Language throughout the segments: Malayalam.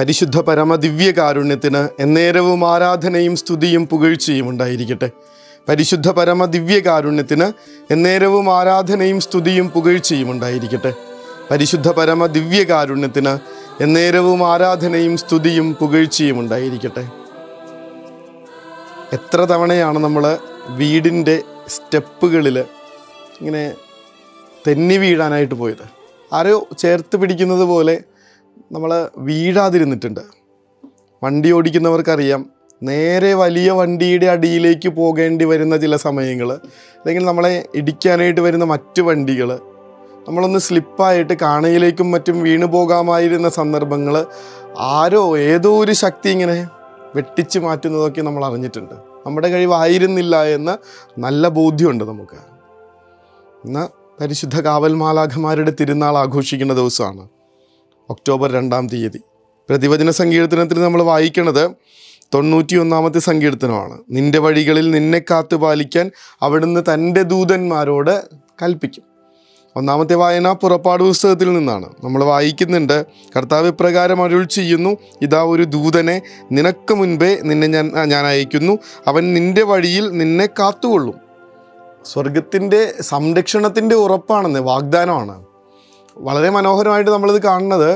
പരിശുദ്ധ പരമദിവ്യകാരുണ്യത്തിന് എന്നേരവും ആരാധനയും സ്തുതിയും പുകഴ്ചയും ഉണ്ടായിരിക്കട്ടെ. പരിശുദ്ധ പരമദിവ്യകാരുണ്യത്തിന് എന്നേരവും ആരാധനയും സ്തുതിയും പുകഴ്ചയും ഉണ്ടായിരിക്കട്ടെ. പരിശുദ്ധ പരമദിവ്യകാരുണ്യത്തിന് എന്നേരവും ആരാധനയും സ്തുതിയും പുകഴ്ചയും ഉണ്ടായിരിക്കട്ടെ. എത്ര തവണയാണ് നമ്മൾ വീടിൻ്റെ സ്റ്റെപ്പുകളിൽ ഇങ്ങനെ തെന്നി വീഴാനായിട്ട് പോയത്? ആരോ ചേർത്ത് പിടിക്കുന്നത് പോലെ നമ്മൾ വീഴാതിരുന്നിട്ടുണ്ട്. വണ്ടി ഓടിക്കുന്നവർക്കറിയാം, നേരെ വലിയ വണ്ടിയുടെ അടിയിലേക്ക് പോകേണ്ടി വരുന്ന ചില സമയങ്ങൾ, അല്ലെങ്കിൽ നമ്മളെ ഇടിക്കാനായിട്ട് വരുന്ന മറ്റു വണ്ടികൾ, നമ്മളൊന്ന് സ്ലിപ്പായിട്ട് കാണയിലേക്കും മറ്റും വീണു പോകാമായിരുന്ന സന്ദർഭങ്ങൾ ആരോ ഏതോ ഒരു ശക്തി ഇങ്ങനെ വെട്ടിച്ച് മാറ്റുന്നതൊക്കെ നമ്മൾ അറിഞ്ഞിട്ടുണ്ട്. നമ്മുടെ കഴിവായിരുന്നില്ല എന്ന് നല്ല ബോധ്യമുണ്ട് നമുക്ക്. ഇന്ന് പരിശുദ്ധ കാവൽ മാലാഖമാരുടെ തിരുനാൾ ആഘോഷിക്കുന്ന ദിവസമാണ്, ഒക്ടോബർ 2-ാം തീയതി. പ്രതിവചന സങ്കീർത്തനത്തിൽ നമ്മൾ വായിക്കണത് 91-ാമത്തെ സങ്കീർത്തനമാണ്. നിന്റെ വഴികളിൽ നിന്നെ കാത്തു പാലിക്കാൻ അവിടുന്ന് തൻ്റെ ദൂതന്മാരോട് കൽപ്പിക്കും. 1-ാമത്തെ വായന പുറപ്പാട് പുസ്തകത്തിൽ നിന്നാണ്. നമ്മൾ വായിക്കുന്നുണ്ട്, കർത്താവ് ഇപ്രകാരം അരുൾ ചെയ്യുന്നു, ഇതാ ഒരു ദൂതനെ നിനക്ക് മുൻപേ ഞാൻ അയക്കുന്നു, അവൻ നിന്റെ വഴിയിൽ നിന്നെ കാത്തുകൊള്ളും. സ്വർഗത്തിൻ്റെ സംരക്ഷണത്തിൻ്റെ ഉറപ്പാണെന്ന്, വാഗ്ദാനമാണ്. വളരെ മനോഹരമായിട്ട് നമ്മളിത് കാണുന്നത്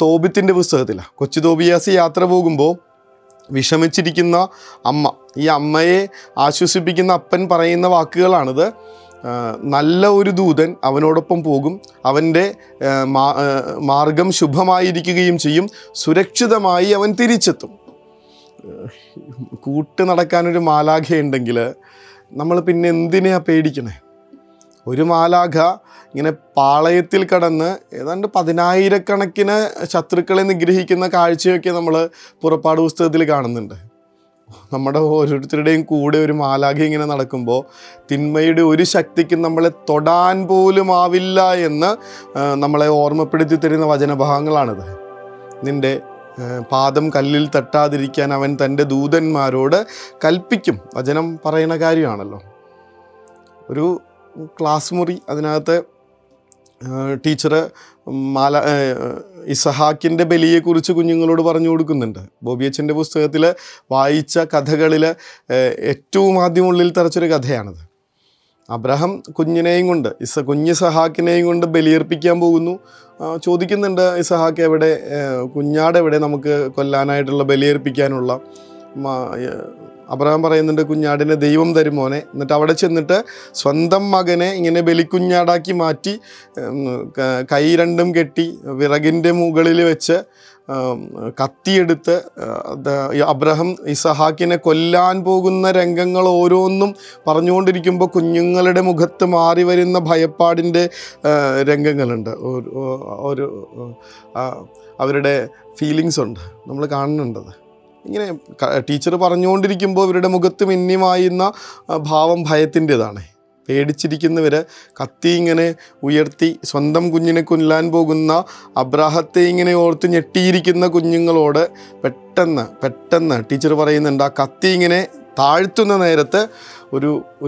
തോബിത്തിൻ്റെ പുസ്തകത്തിലാണ്. കൊച്ചു തോബിയാസ് യാത്ര പോകുമ്പോൾ വിഷമിച്ചിരിക്കുന്ന അമ്മ, ഈ അമ്മയെ ആശ്വസിപ്പിക്കുന്ന അപ്പൻ പറയുന്ന വാക്കുകളാണിത്. നല്ല ഒരു ദൂതൻ അവനോടൊപ്പം പോകും, അവൻ്റെ മാർഗം ശുഭമായിരിക്കുകയും ചെയ്യും, സുരക്ഷിതമായി അവൻ തിരിച്ചെത്തും. കൂട്ട് നടക്കാനൊരു മാലാഖയുണ്ടെങ്കിൽ നമ്മൾ പിന്നെ എന്തിനെയാ പേടിക്കണേ? ഒരു മാലാഖ ഇങ്ങനെ പാളയത്തിൽ കടന്ന് ഏതാണ്ട് 10,000-കണക്കിന് ശത്രുക്കളെ നിഗ്രഹിക്കുന്ന കാഴ്ചയൊക്കെ നമ്മൾ പുറപ്പാട് പുസ്തകത്തിൽ കാണുന്നുണ്ട്. നമ്മുടെ ഓരോരുത്തരുടെയും കൂടെ ഒരു മാലാഖ ഇങ്ങനെ നടക്കുമ്പോൾ തിന്മയുടെ ഒരു ശക്തിക്കും നമ്മളെ തൊടാൻ പോലും ആവില്ല എന്ന് നമ്മളെ ഓർമ്മപ്പെടുത്തി തരുന്ന വചനഭാഗങ്ങളാണിത്. നിൻ്റെ പാദം കല്ലിൽ തട്ടാതിരിക്കാൻ അവൻ തൻ്റെ ദൂതന്മാരോട് കൽപ്പിക്കും. വചനം പറയുന്ന കാര്യമാണല്ലോ. ഒരു ക്ലാസ് മുറി, അതിനകത്ത് ടീച്ചർ ഇസഹാക്കിൻ്റെ ബലിയെക്കുറിച്ച് കുഞ്ഞുങ്ങളോട് പറഞ്ഞു കൊടുക്കുന്നുണ്ട്. ബോബിയച്ചൻ്റെ പുസ്തകത്തിൽ വായിച്ച കഥകളിൽ ഏറ്റവും ആദ്യം ഉള്ളിൽ തറച്ചൊരു കഥയാണിത്. അബ്രഹാം കുഞ്ഞിനെയും കൊണ്ട് ഇസഹാക്കിനെയും കൊണ്ട് ബലിയർപ്പിക്കാൻ പോകുന്നു. ചോദിക്കുന്നുണ്ട്, ഇസഹാക്ക് എവിടെ, കുഞ്ഞാടെവിടെ നമുക്ക് കൊല്ലാനായിട്ടുള്ള ബലിയർപ്പിക്കാനുള്ള? അബ്രഹാം പറയുന്നുണ്ട്, കുഞ്ഞാടിനെ ദൈവം തരുമോനെ. എന്നിട്ട് അവിടെ ചെന്നിട്ട് സ്വന്തം മകനെ ഇങ്ങനെ ബലിക്കുഞ്ഞാടാക്കി മാറ്റി കൈ രണ്ടും കെട്ടി വിറകിൻ്റെ മുകളിൽ വെച്ച് കത്തിയെടുത്ത് അബ്രഹാം ഇസഹാക്കിനെ കൊല്ലാൻ പോകുന്ന രംഗങ്ങൾ ഓരോന്നും പറഞ്ഞുകൊണ്ടിരിക്കുമ്പോൾ കുഞ്ഞുങ്ങളുടെ മുഖത്ത് മാറി വരുന്ന ഭയപ്പാടിൻ്റെ രംഗങ്ങളുണ്ട്. ഒരു അവരുടെ ഫീലിങ്സ് ഉണ്ട്, നമ്മൾ കാണുന്നുണ്ടത്. ഇങ്ങനെ ടീച്ചർ പറഞ്ഞുകൊണ്ടിരിക്കുമ്പോൾ ഇവരുടെ മുഖത്ത് മിന്നിമായുന്ന ഭാവം ഭയത്തിൻ്റെതാണ്. പേടിച്ചിരിക്കുന്നവർ കത്തി ഇങ്ങനെ ഉയർത്തി സ്വന്തം കുഞ്ഞിനെ കൊല്ലാൻ പോകുന്ന അബ്രാഹത്തെ ഇങ്ങനെ ഓർത്ത് ഞെട്ടിയിരിക്കുന്ന കുഞ്ഞുങ്ങളോട് പെട്ടെന്ന് ടീച്ചർ പറയുന്നുണ്ട്, ആ കത്തി ഇങ്ങനെ താഴ്ത്തുന്ന നേരത്ത്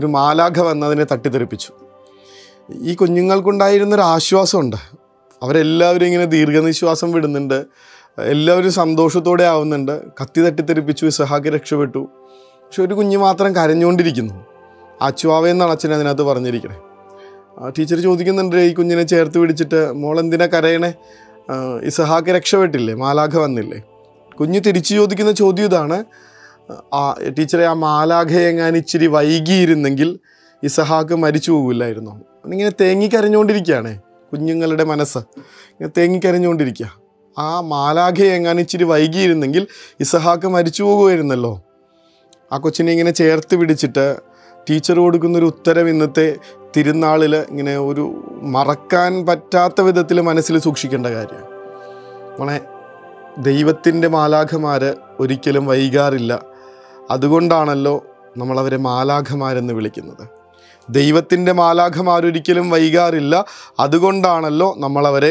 ഒരു മാലാഖ വന്ന് അതിനെ തട്ടിത്തെറിപ്പിച്ചു. ഈ കുഞ്ഞുങ്ങൾക്കുണ്ടായിരുന്നൊരു ആശ്വാസമുണ്ട്. അവരെല്ലാവരും ഇങ്ങനെ ദീർഘനിശ്വാസം വിടുന്നുണ്ട്, എല്ലാവരും സന്തോഷത്തോടെ ആവുന്നുണ്ട്. കത്തി തട്ടിത്തെറിപ്പിച്ചു, ഇസഹാക്ക് രക്ഷപ്പെട്ടു. പക്ഷെ ഒരു കുഞ്ഞ് മാത്രം കരഞ്ഞുകൊണ്ടിരിക്കുന്നു. അച്ചുവാവെന്നാണ് അച്ഛൻ അതിനകത്ത് പറഞ്ഞിരിക്കണേ. ടീച്ചർ ചോദിക്കുന്നുണ്ട് ഈ കുഞ്ഞിനെ ചേർത്ത് പിടിച്ചിട്ട്, മോളെന്തിനാ കരയണേ? ഇസഹാക്ക് രക്ഷപ്പെട്ടില്ലേ, മാലാഖ വന്നില്ലേ? കുഞ്ഞ് തിരിച്ചു ചോദിക്കുന്ന ചോദ്യം ഇതാണ്, ടീച്ചറെ, ആ മാലാഖയെ എങ്ങാനും ഇച്ചിരി വൈകിയിരുന്നെങ്കിൽ ഇസഹാക്ക് മരിച്ചു പോകില്ലായിരുന്നോ? ഇങ്ങനെ തേങ്ങിക്കരഞ്ഞുകൊണ്ടിരിക്കുകയാണ് കുഞ്ഞുങ്ങളുടെ മനസ്സ്, ഇങ്ങനെ തേങ്ങിക്കരഞ്ഞുകൊണ്ടിരിക്കുക. ആ മാലാഖയെ എങ്ങാനും ഇച്ചിരി വൈകിയിരുന്നെങ്കിൽ ഇസഹാക്ക് മരിച്ചു പോകുമായിരുന്നല്ലോ. ആ കൊച്ചിനെ ഇങ്ങനെ ചേർത്ത് പിടിച്ചിട്ട് ടീച്ചർ കൊടുക്കുന്നൊരു ഉത്തരം ഇന്നത്തെ തിരുനാളിൽ ഇങ്ങനെ ഒരു മറക്കാൻ പറ്റാത്ത വിധത്തിൽ മനസ്സിൽ സൂക്ഷിക്കേണ്ട കാര്യമാണ്. നമ്മളെ ദൈവത്തിൻ്റെ മാലാഖമാർ ഒരിക്കലും വൈകാറില്ല. അതുകൊണ്ടാണല്ലോ നമ്മളവരെ മാലാഖമാരെന്ന് വിളിക്കുന്നത്. ദൈവത്തിൻ്റെ മാലാഖമാരൊരിക്കലും വൈകാറില്ല, അതുകൊണ്ടാണല്ലോ നമ്മളവരെ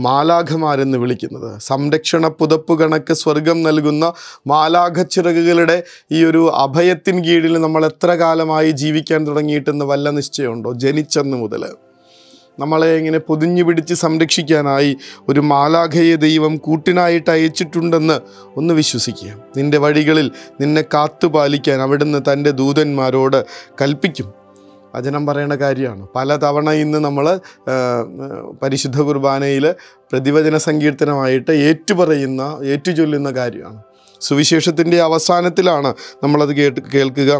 മാലാഖമാരെന്ന് വിളിക്കുന്നത്. സംരക്ഷണ പുതപ്പ് കണക്ക് സ്വർഗം നൽകുന്ന മാലാഖച്ചിറകുകളുടെ ഈ ഒരു അഭയത്തിൻ കീഴിൽ നമ്മൾ എത്ര കാലമായി ജീവിക്കാൻ തുടങ്ങിയിട്ടെന്ന് വല്ല നിശ്ചയമുണ്ടോ? ജനിച്ചെന്ന് മുതൽ നമ്മളെ ഇങ്ങനെ പൊതിഞ്ഞു പിടിച്ച് സംരക്ഷിക്കാനായി ഒരു മാലാഖയെ ദൈവം കൂട്ടിനായിട്ട് അയച്ചിട്ടുണ്ടെന്ന് ഒന്ന് വിശ്വസിക്കുക. നിൻ്റെ വഴികളിൽ നിന്നെ കാത്തുപാലിക്കാൻ അവിടുന്ന് തൻ്റെ ദൂതന്മാരോട് കൽപ്പിക്കും. വചനം പറയുന്ന കാര്യമാണ്. പലതവണ ഇന്ന് നമ്മൾ പരിശുദ്ധ കുർബാനയിൽ പ്രതിവചന സങ്കീർത്തനമായിട്ട് ഏറ്റുചൊല്ലുന്ന കാര്യമാണ്. സുവിശേഷത്തിൻ്റെ അവസാനത്തിലാണ് നമ്മളത് കേൾക്കുക.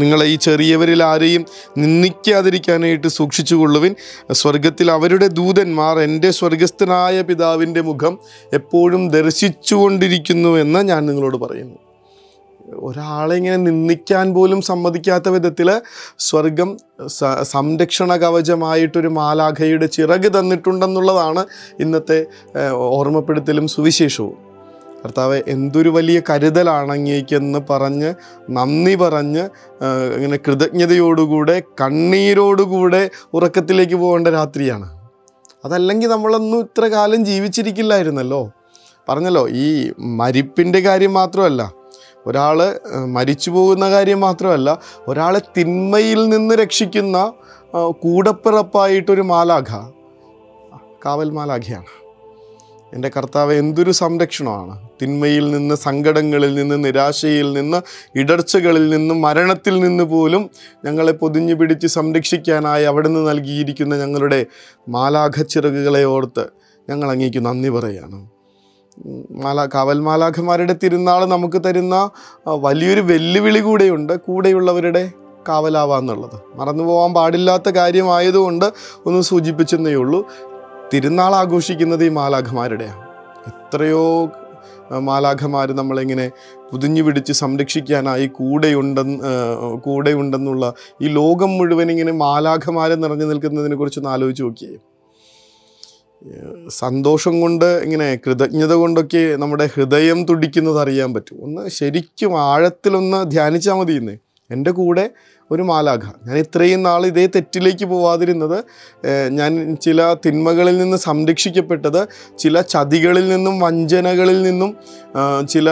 നിങ്ങളെ ഈ ചെറിയവരിൽ ആരെയും നിന്ദിക്കാതിരിക്കാനായിട്ട് സൂക്ഷിച്ചുകൊള്ളുവിൻ. സ്വർഗത്തിൽ അവരുടെ ദൂതന്മാർ എൻ്റെ സ്വർഗസ്ഥനായ പിതാവിൻ്റെ മുഖം എപ്പോഴും ദർശിച്ചുകൊണ്ടിരിക്കുന്നുവെന്ന് ഞാൻ നിങ്ങളോട് പറയുന്നു. ഒരാളെ ഇങ്ങനെ നിന്ദിക്കാൻ പോലും സമ്മതിക്കാത്ത വിധത്തിൽ സ്വർഗം സംരക്ഷണ കവചമായിട്ടൊരു മാലാഖയുടെ ചിറക് തന്നിട്ടുണ്ടെന്നുള്ളതാണ് ഇന്നത്തെ ഓർമ്മപ്പെടുത്തലും സുവിശേഷവും. കർത്താവെ, എന്തൊരു വലിയ കരുതലാണ് അങ്ങേക്കെന്ന് പറഞ്ഞ് നന്ദി പറഞ്ഞ് ഇങ്ങനെ കൃതജ്ഞതയോടുകൂടെ കണ്ണീരോടുകൂടെ ഉറക്കത്തിലേക്ക് പോകേണ്ട രാത്രിയാണ്. അതല്ലെങ്കിൽ നമ്മളൊന്നും ഇത്ര കാലം ജീവിച്ചിരിക്കില്ലായിരുന്നല്ലോ. പറഞ്ഞല്ലോ, ഈ മരിപ്പിൻ്റെ കാര്യം മാത്രമല്ല, ഒരാൾ മരിച്ചു പോകുന്ന കാര്യം മാത്രമല്ല, ഒരാളെ തിന്മയിൽ നിന്ന് രക്ഷിക്കുന്ന കൂടപ്പിറപ്പായിട്ടൊരു മാലാഖ കാവൽ മാലാഖയാണ്. എൻ്റെ കർത്താവ്, എന്തൊരു സംരക്ഷണമാണ്! തിന്മയിൽ നിന്ന്, സങ്കടങ്ങളിൽ നിന്ന്, നിരാശയിൽ നിന്ന്, ഇടർച്ചകളിൽ നിന്നും, മരണത്തിൽ നിന്ന് പോലും ഞങ്ങളെ പൊതിഞ്ഞു പിടിച്ച് സംരക്ഷിക്കാനായി അവിടുന്ന് നൽകിയിരിക്കുന്ന ഞങ്ങളുടെ മാലാഖ ചിറകുകളെ ഓർത്ത് ഞങ്ങൾ അങ്ങേക്ക് നന്ദി പറയുകയാണ്. കാവൽ മാലാഖമാരുടെ തിരുനാൾ നമുക്ക് തരുന്ന വലിയൊരു വെല്ലുവിളി കൂടെയുള്ളവരുടെ കാവലാവാന്നുള്ളത്. മറന്നു പോകാൻ പാടില്ലാത്ത കാര്യമായതുകൊണ്ട് ഒന്ന് സൂചിപ്പിച്ചെന്നേ ഉള്ളൂ. തിരുനാൾ ആഘോഷിക്കുന്നത് ഈ മാലാഖമാരുടെയാണ്. എത്രയോ മാലാഖമാർ നമ്മളിങ്ങനെ പൊതിഞ്ഞു പിടിച്ച് സംരക്ഷിക്കാനായി കൂടെയുണ്ടെന്നുള്ള ഈ ലോകം മുഴുവൻ ഇങ്ങനെ മാലാഖമാരെ നിറഞ്ഞു നിൽക്കുന്നതിനെ കുറിച്ചൊന്ന് ആലോചിച്ച് നോക്കിയേ. സന്തോഷം കൊണ്ട്, ഇങ്ങനെ കൃതജ്ഞത കൊണ്ടൊക്കെ നമ്മുടെ ഹൃദയം തുടിക്കുന്നത് അറിയാൻ പറ്റും. ഒന്ന് ശരിക്കും ആഴത്തിലൊന്ന് ധ്യാനിച്ചാൽ മതി. ഇന്ന് എൻ്റെ കൂടെ ഒരു മാലാഖ. ഞാൻ ഇത്രയും നാൾ ഇതേ തെറ്റിലേക്ക് പോവാതിരുന്നത്, ഞാൻ ചില തിന്മകളിൽ നിന്ന് സംരക്ഷിക്കപ്പെട്ടത്, ചില ചതികളിൽ നിന്നും വഞ്ചനകളിൽ നിന്നും ചില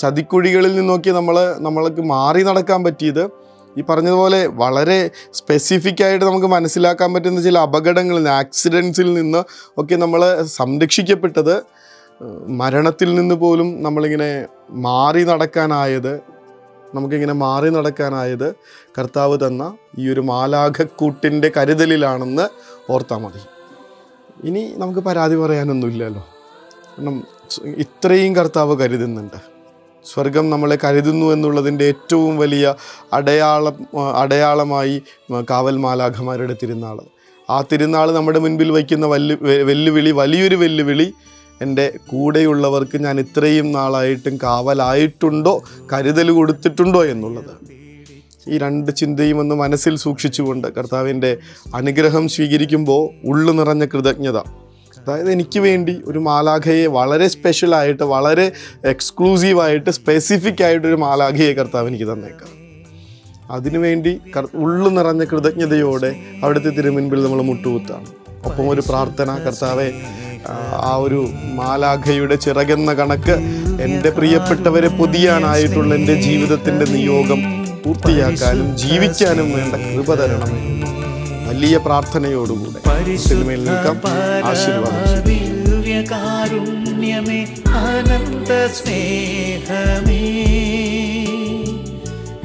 ചതിക്കുഴികളിൽ നിന്നൊക്കെ നമ്മൾക്ക് മാറി നടക്കാൻ പറ്റിയത്, ഈ പറഞ്ഞതുപോലെ വളരെ സ്പെസിഫിക് ആയിട്ട് നമുക്ക് മനസ്സിലാക്കാൻ പറ്റുന്ന ചില അപകടങ്ങളിൽ നിന്ന്, ആക്സിഡൻസിൽ നിന്ന് ഒക്കെ നമ്മൾ സംരക്ഷിക്കപ്പെട്ടത്, മരണത്തിൽ നിന്ന് പോലും നമുക്കിങ്ങനെ മാറി നടക്കാനായത് കർത്താവ് തന്ന ഈ ഒരു മാലാഖക്കൂട്ടിൻ്റെ കരുതലിലാണെന്ന് ഓർത്താൽ മതി. ഇനി നമുക്ക് പരാതി പറയാനൊന്നുമില്ലല്ലോ. കാരണം ഇത്രയും കർത്താവ് കരുതുന്നുണ്ട്. സ്വർഗം നമ്മളെ കരുതുന്നു എന്നുള്ളതിൻ്റെ ഏറ്റവും വലിയ അടയാളമായി കാവൽ മാലാഖമാരുടെ തിരുനാൾ. ആ തിരുനാൾ നമ്മുടെ മുൻപിൽ വയ്ക്കുന്ന വലിയൊരു വെല്ലുവിളി, എൻ്റെ കൂടെയുള്ളവർക്ക് ഞാൻ ഇത്രയും നാളായിട്ടും കാവലായിട്ടുണ്ടോ, കരുതൽ കൊടുത്തിട്ടുണ്ടോ എന്നുള്ളത്. ഈ രണ്ട് ചിന്തയും ഒന്ന് മനസ്സിൽ സൂക്ഷിച്ചുകൊണ്ട് കർത്താവിൻ്റെ അനുഗ്രഹം സ്വീകരിക്കുമ്പോൾ ഉള്ളു നിറഞ്ഞ കൃതജ്ഞത, അതായത് എനിക്ക് വേണ്ടി ഒരു മാലാഖയെ വളരെ സ്പെഷ്യലായിട്ട്, വളരെ എക്സ്ക്ലൂസീവായിട്ട്, സ്പെസിഫിക് ആയിട്ടൊരു മാലാഖയെ കർത്താവ് എനിക്ക് തന്നേക്കാം. അതിനുവേണ്ടി ഉള്ളു നിറഞ്ഞ കൃതജ്ഞതയോടെ അവിടുത്തെ തിരുമുൻപിൽ നമ്മൾ മുട്ടുകുത്താണ്. ഒപ്പം ഒരു പ്രാർത്ഥന, കർത്താവെ, ആ ഒരു മാലാഖയുടെ ചിറകെന്ന കണക്ക് എൻ്റെ പ്രിയപ്പെട്ടവരെ പൊതിയാനായിട്ടുള്ള എൻ്റെ ജീവിതത്തിൻ്റെ നിയോഗം പൂർത്തിയാക്കാനും ജീവിക്കാനും വേണ്ട കൃപ തരണമേ. വലിയ പ്രാർത്ഥനയോടുകൂടെ തിരുമേൽ നിൽക്കാം. ആശീർവാദം.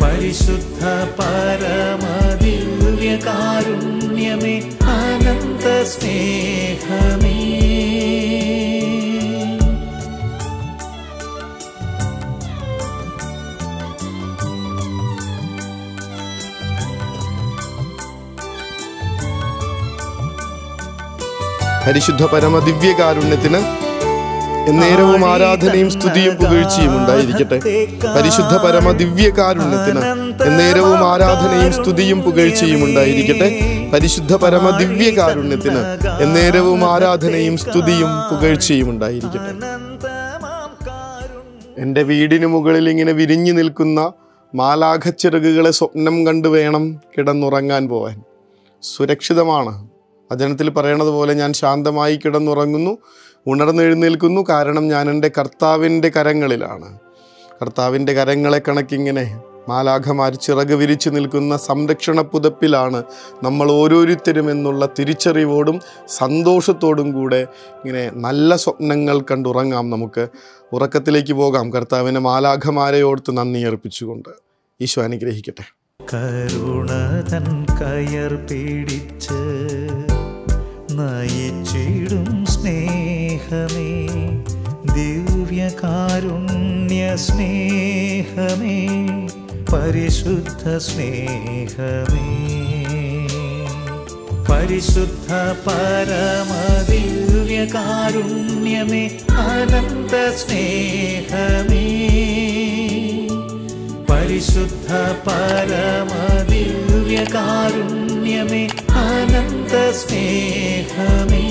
പരിശുദ്ധ പരമദിവ്യകാരുണ്യമേ, അനന്ത സ്നേഹമേ, പരിശുദ്ധ പരമദിവ്യകാരുണ്യത്തിന് എന്നേരവും ആരാധനയും സ്തുതിയും പുകഴ്ചയും ഉണ്ടായിരിക്കട്ടെ. പരിശുദ്ധ പരമദിവ്യകാരുണ്യത്തിന് എന്നേരവും ആരാധനയും സ്തുതിയും പുകഴ്ചയും ഉണ്ടായിരിക്കട്ടെ. പരിശുദ്ധ പരമദിവ്യകാരുണ്യത്തിന് എന്നേരവും ആരാധനയും സ്തുതിയും പുകഴ്ചയും ഉണ്ടായിരിക്കട്ടെ. എൻ്റെ വീടിന് മുകളിൽ ഇങ്ങനെ വിരിഞ്ഞു നിൽക്കുന്ന മാലാഖച്ചിറകുകളെ സ്വപ്നം കണ്ടു വേണം കിടന്നുറങ്ങാൻ പോവാൻ. സുരക്ഷിതമാണ്. വചനത്തിൽ പറയണത് പോലെ ഞാൻ ശാന്തമായി കിടന്നുറങ്ങുന്നു, ഉണർന്നെഴുന്നേൽക്കുന്നു, കാരണം ഞാൻ എൻ്റെ കർത്താവിൻ്റെ കരങ്ങളിലാണ്. കർത്താവിൻ്റെ കരങ്ങളെ കണക്കിങ്ങനെ മാലാഖമാർ ചിറക് വിരിച്ചു നിൽക്കുന്ന സംരക്ഷണ പുതപ്പിലാണ് നമ്മൾ ഓരോരുത്തരും എന്നുള്ള തിരിച്ചറിവോടും സന്തോഷത്തോടും കൂടെ ഇങ്ങനെ നല്ല സ്വപ്നങ്ങൾ കണ്ടുറങ്ങാം. നമുക്ക് ഉറക്കത്തിലേക്ക് പോകാം, കർത്താവിനെ മാലാഖമാരെ ഓർത്ത് നന്ദി അർപ്പിച്ചുകൊണ്ട്. ഈശോ അനുഗ്രഹിക്കട്ടെ. കരുണതൻ കയർ പിടിച്ച് നയിച്ചിടും സ്നേഹമേ, ദിവ്യകാരുണ്യ സ്നേഹമേ, പരിശുദ്ധ സ്നേഹമേ, പരിശുദ്ധ പരമദിവ്യകാരുണ്യമേ, അനന്ത സ്നേഹമേ, പരിശുദ്ധ പരമദിവ്യകാരുണ്യമേ, അനന്ത സ്നേഹമേ.